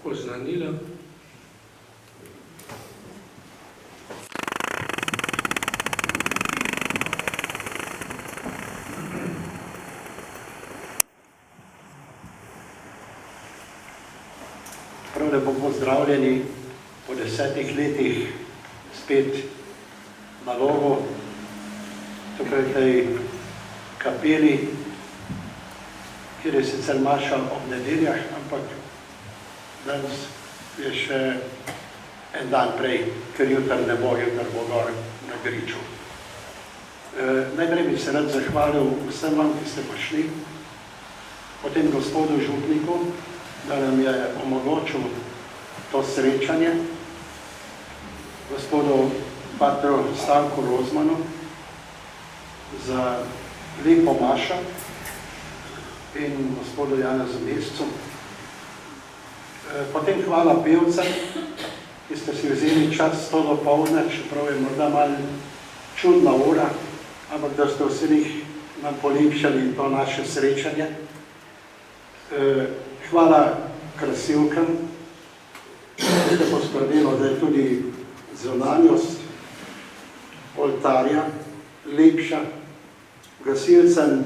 oznanila. Prav lepo pozdravljeni po 10 letih spet na Logu, tukaj v tej kapeli, kjer je sicer maša ob nedeljah, ampak danes je še en dan prej, ker jutr ne bo, jutr bo gor na Griču. Najprej bi se rad zahvalil vsem vam, ki ste prišli, potem gospodu župniku, da nam je omogočil to srečanje, gospodu patru Stanku Rozmanu za lepo mašo in gospodu Janezu Mescu. Potem hvala pevcem, ki ste si vzeli čas to dopoldne, čeprav je morda malo čudna ura, ampak da ste vsi nam polepšali to naše srečanje. Hvala krasilkam, ki ste poskrbelo, da je tudi zunanjost oltarja lepša, gasilcem,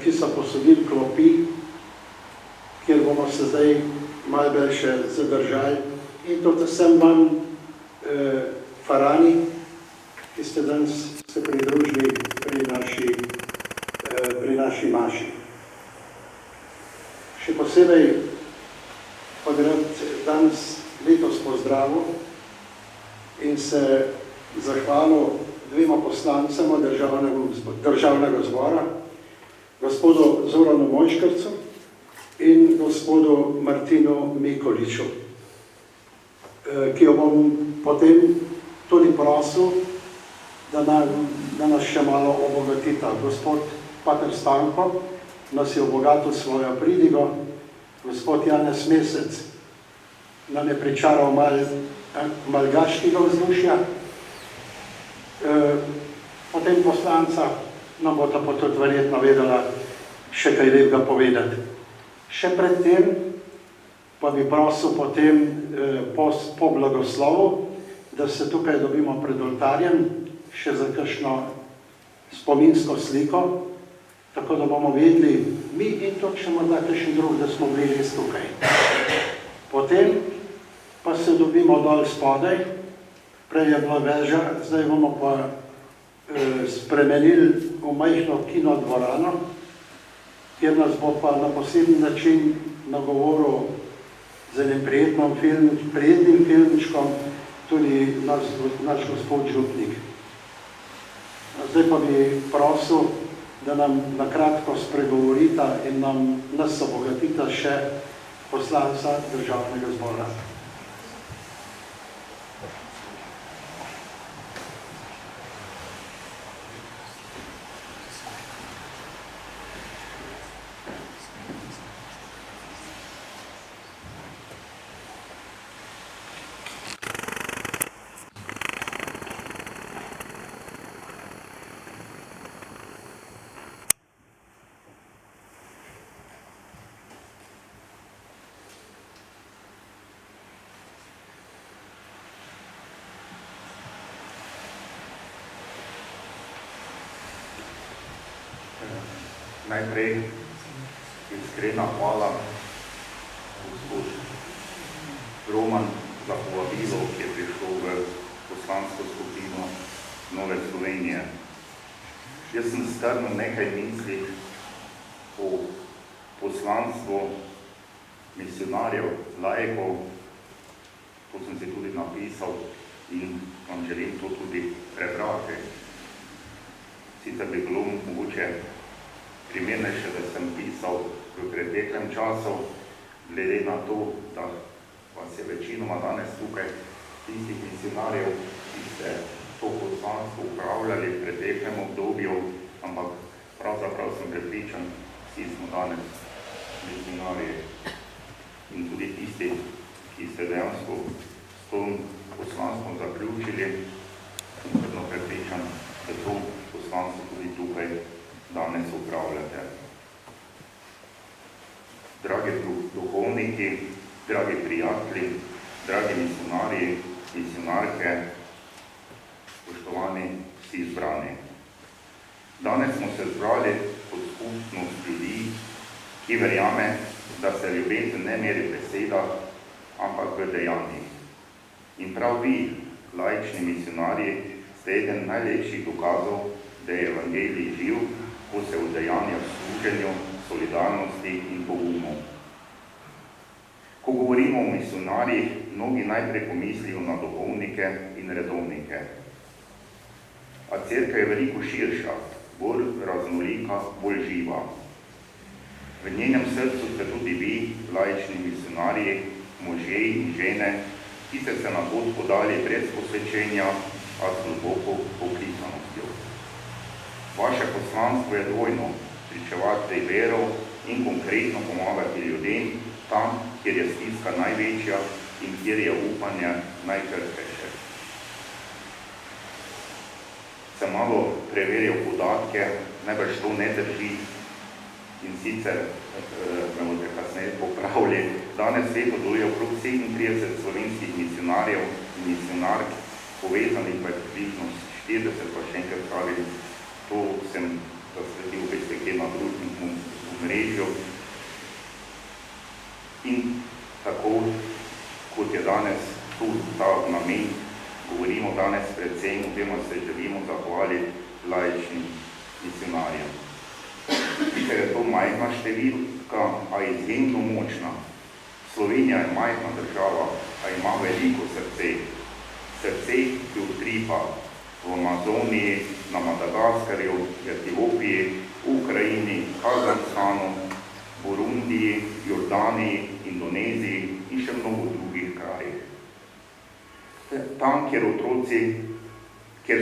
ki so posodili klopi, kjer bomo se zdaj malo bolj še zadržali, in tudi vsem vam farani, ki ste danes se pridružili pri naši maši. Še posebej pa bi rad danes letos pozdravil in se zahvalil dvema poslancema državnega zbora, gospodu Zoranu Mojškrcu in gospodu Martinu Mikoliču, ki jo bom potem tudi prosil, da nas še malo obogatita. Gospod pater Stanko nas je obogatil svojo pridigo, gospod Janez Mesec nam je pričaral malo gaškega vzdušja, potem poslanca nam bo to tudi verjetno vedela še kaj lepega povedati. Še predtem pa bi prosil potem po blagoslovu, da se tukaj dobimo pred oltarjem še za kakšno spominsko sliko, tako da bomo vedeli mi in tudi še morda kakšen drug, da smo bili res tukaj. Potem pa se dobimo dol spodaj, prej je bila veža, zdaj bomo pa spremenili v majhno kinodvorano, kjer nas bo pa na poseben način nagovoril z enim prijetnim filmčkom tudi naš gospod župnik. Zdaj pa bi prosil, da nam nakratko spregovorita in nas obogatita še poslanca državnega zbora. Najprej iskrena hvala gospod Roman za povabilo, ki je prišel v poslansko skupino Nove Slovenije. Jaz sem strnil nekaj misli o poslanstvu misionarjev, laikov, to sem si tudi napisal in vam želim to tudi prebrati. Sicer bi bilo mogoče primernejše, da sem pisal v preteklem času, glede na to, da vas je večinoma danes tukaj tistih misionarjev, ki ste to poslanstvo upravljali v preteklem obdobju, ampak pravzaprav sem prepričan, vsi smo danes misionarji in tudi tisti, ki ste dejansko s tom poslanstvom zaključili, sem trdno prepričan, da to poslanstvo tudi tukaj danes upravljate. Dragi duhovniki, dragi prijatelji, dragi misionarji, misionarke, spoštovani vsi izbrani. Danes smo se zbrali kot skupnost ljudi, ki verjame, da se ljubezen ne meri v besedah, ampak v dejanjih. In prav vi, laični misionarji, ste eden najlepših dokazov, da je evangelij živ, ko se udejanja v služenju, solidarnosti in pogumu. Ko govorimo o misionarjih, mnogi najprej pomislijo na duhovnike in redovnike. A cerkev je veliko širša, bolj raznolika, bolj živa. V njenem srcu ste tudi vi, laični misionarji, možje in žene, ki ste se na pot podali brez posvečenja, a s globoko poklicanostjo. Vaše poslanstvo je dvojno, pričevati vero in konkretno pomagati ljudem tam, kjer je stiska največja in kjer je upanje najkrhkejše. Sem malo preveril podatke, najbrž to ne drži, in sicer, me boste kasneje popravili, danes svetu deluje okrog 37 slovenskih misionarjev in misionark, povezanih pa je približno 40, pa še enkrat pravim, to sem zasledil veste kje na družbenem omrežju. In tako, kot je danes tu ta namen, govorimo danes predvsem, o tem se želimo zahvaliti laičnim misionarjem. Ker je to majhna številka, a izjemno močna. Slovenija je majhna država, a ima veliko srce. Srce, ki utripa v Amazoniji, na Madagaskarju, v Etiopiji, Ukrajini, Kazahstanu, Burundiji, Jordaniji, Indoneziji in še mnogo drugih krajih. Tam, kjer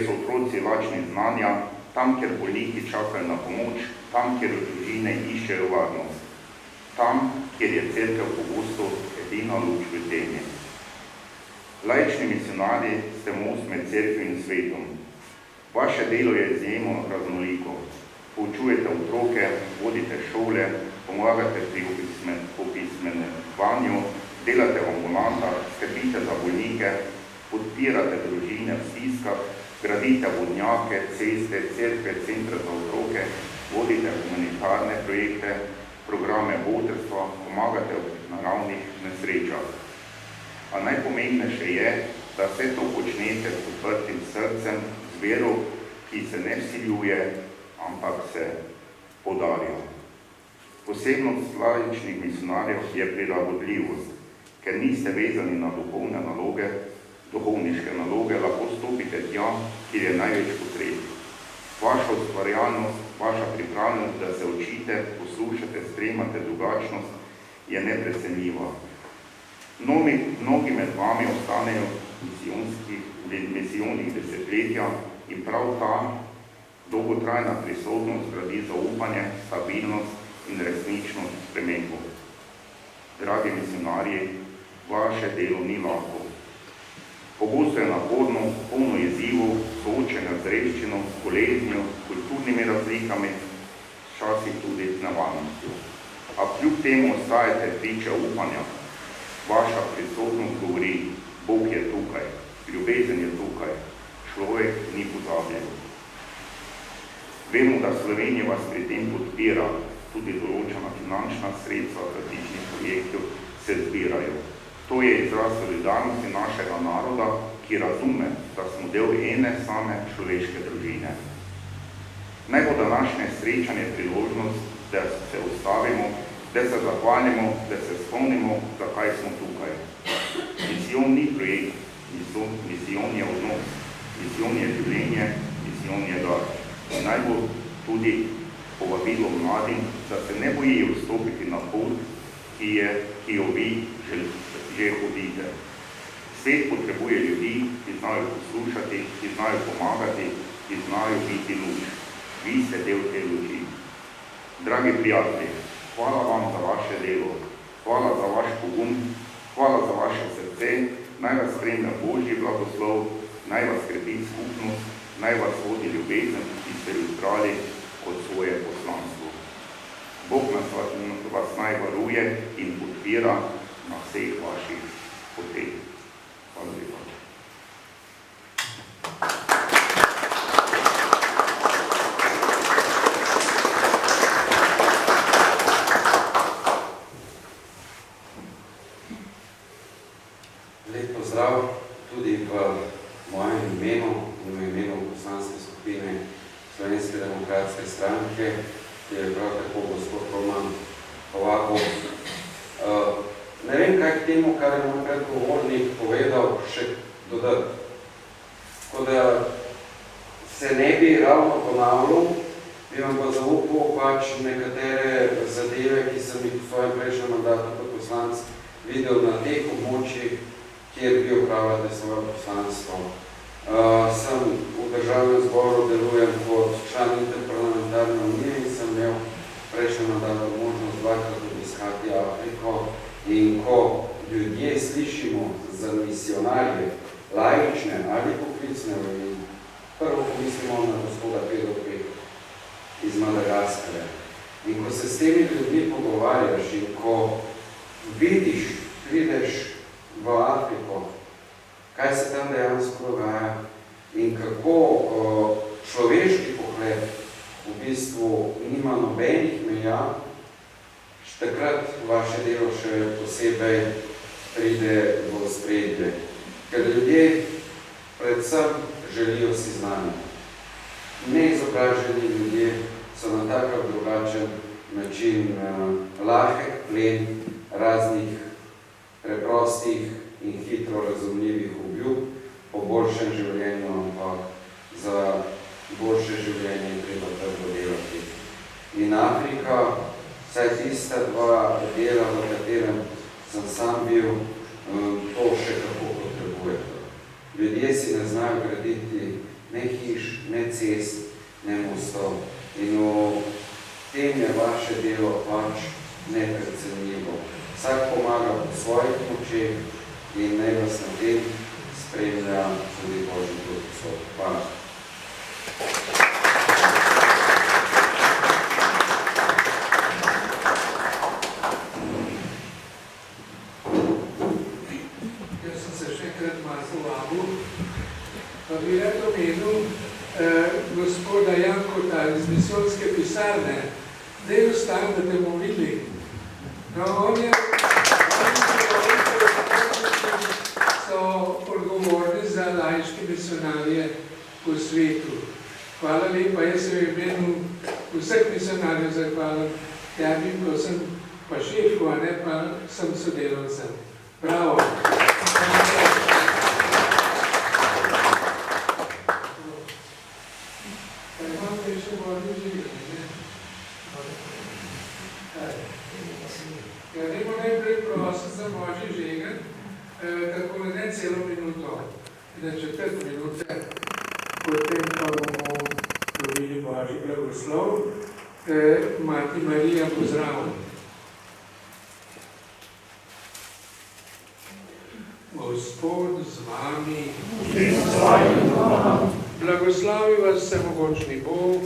so otroci lačni znanja, tam, kjer bolniki čakajo na pomoč, tam, kjer družine iščejo varnost, tam, kjer je cerkev pogosto edina luč v temi. Laični misionarji ste most med cerkvijo in svetom. Vaše delo je izjemno raznoliko. Poučujete otroke, vodite šole, pomagate pri opismenjevanju, delate v ambulantah, skrbite za bolnike, podpirate družine v stiskah, gradite vodnjake, ceste, cerkve, centre za otroke, vodite humanitarne projekte, programe botrstva, pomagate v naravnih nesrečah. A najpomembnejše je, da vse to počnete s odprtim srcem, z vero, ki se ne vsiljuje, ampak se podarja. Posebnost laičnih misionarjev je prilagodljivost, ker niste vezani na duhovniške naloge, lahko stopite tja, kjer je največ potreb. Vaša ustvarjalnost, vaša pripravljenost, da se učite, poslušate, sprejmate drugačnost, je neprecenljiva. Mnogi med vami ostanejo misijonih desetletja in prav ta dolgotrajna prisotnost gradi zaupanje, stabilnost in resničnost spremembo. Dragi misionarji, vaše delo ni lahko. Pogosto je naporno, polno izzivov, soočenja z revščino, boleznjo, kulturnimi razlikami, včasih tudi z nevarnostjo. A kljub temu ostajate priče upanja. Vaša prisotnost govori, Bog je tukaj, ljubezen je tukaj, človek ni pozabljen. Vemo, da Slovenija vas pri tem podpira, tudi določena finančna sredstva različnih projektov se zbirajo. To je izraz solidarnosti našega naroda, ki razume, da smo del ene same človeške družine. Naj bo današnje srečanje priložnost, da se ustavimo, da se zahvalimo, da se spomnimo, zakaj smo tukaj. Misijon ni projekt, misijon je odnos, misijon je življenje, misijon je dar. In naj bo tudi povabilo mladim, da se ne bojijo vstopiti na pot, ki jo vi že hodite. Svet potrebuje ljudi, ki znajo poslušati, ki znajo pomagati, ki znajo biti luč. Vi ste del te luči. Dragi prijatelji, hvala vam za vaše delo, hvala za vaš pogum, hvala za vaše srce, naj vas spremlja Božji blagoslov, naj vas skrbi skupnost, naj vas vodi ljubezen, ki ste jo izbrali kot svoje poslanstvo. Bog vas naj varuje in podpira na vse. vseh vaših potreb. Hvala lepa. Lep pozdrav tudi v mojem imenu in v imenu poslanske skupine Slovenske demokratske stranke, ki je prav tako gospod Roman povabil. Ne vem, kaj k temu, kar je moj predgovornik povedal, še dodati. Tako da se ne bi ravno ponavljal, bi vam pa zaupal pač nekatere zadeve, ki sem jih v svojem prejšnjem mandatu kot poslanec videl na teh območjih, kjer vi opravljate svoje poslanstvo. Sem v državnem zboru, delujem kot član interparlamentarne unije in sem imel prejšnjem mandatu možnost dvakrat obiskati Afriko. In ko ljudje slišimo za misionarje, laične ali poklicne, prvo pomislimo na gospoda Pedro Peko iz Madagaskarja. In ko se s temi ljudmi pogovarjaš in ko vidiš, prideš v Afriko, kaj se tam dejansko dogaja in kako človeški pogled v bistvu nima nobenih meja, takrat vaše delo še posebej pride v ospredje. Ker ljudje predvsem želijo si znanje. Neizobraženi ljudje so na tak ali drugačen način lahek plen raznih preprostih in hitro razumljivih obljub po boljšem življenju, ampak za boljše življenje treba trdo delati. In Afrika, vsaj tista dva dela, v katerem sem sam bil, to še kako potrebuje. Ljudje si ne znajo graditi ne hiš, ne cest, ne mostov. In v tem je vaše delo pač neprecenljivo. Vsak pomaga po svojih močeh in naj vas na tem spremlja tudi Božji blagoslo. Hvala. Jaz sem se še enkrat malo vabil, pa bi rad omenil gospoda Jankota iz misijonske pisarne. Zdaj ostajem, da te bomo videli. No, on je so odgovorni za laičke misionarje po svetu. Hvala lepa, jaz se v imenu vseh misionarjev zahvalim. Tebi, ko sem pa šefko, a ne pa sem sodelavcem. Bravo! Pa imam kaj še vodni življenje, ne? Ja, nemo najprej prosim za Božji žegen, tako ne celo minuto, na četrt minute, potem pa bomo dobili Božji blagoslov. Mati Marija, pozdravljam. Gospod z vami, blagoslovi vas vsemogočni Bog,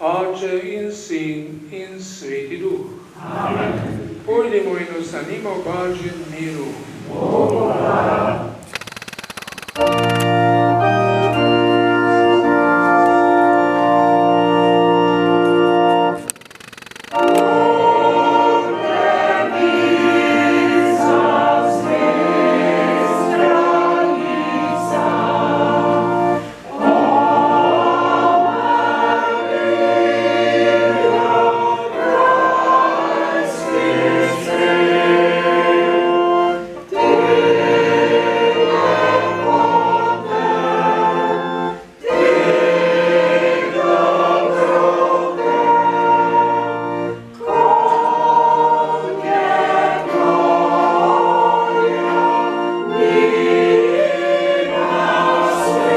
Oče in Sin in Sveti Duh. Amen. Pojdimo in ostanimo v Božjem miru.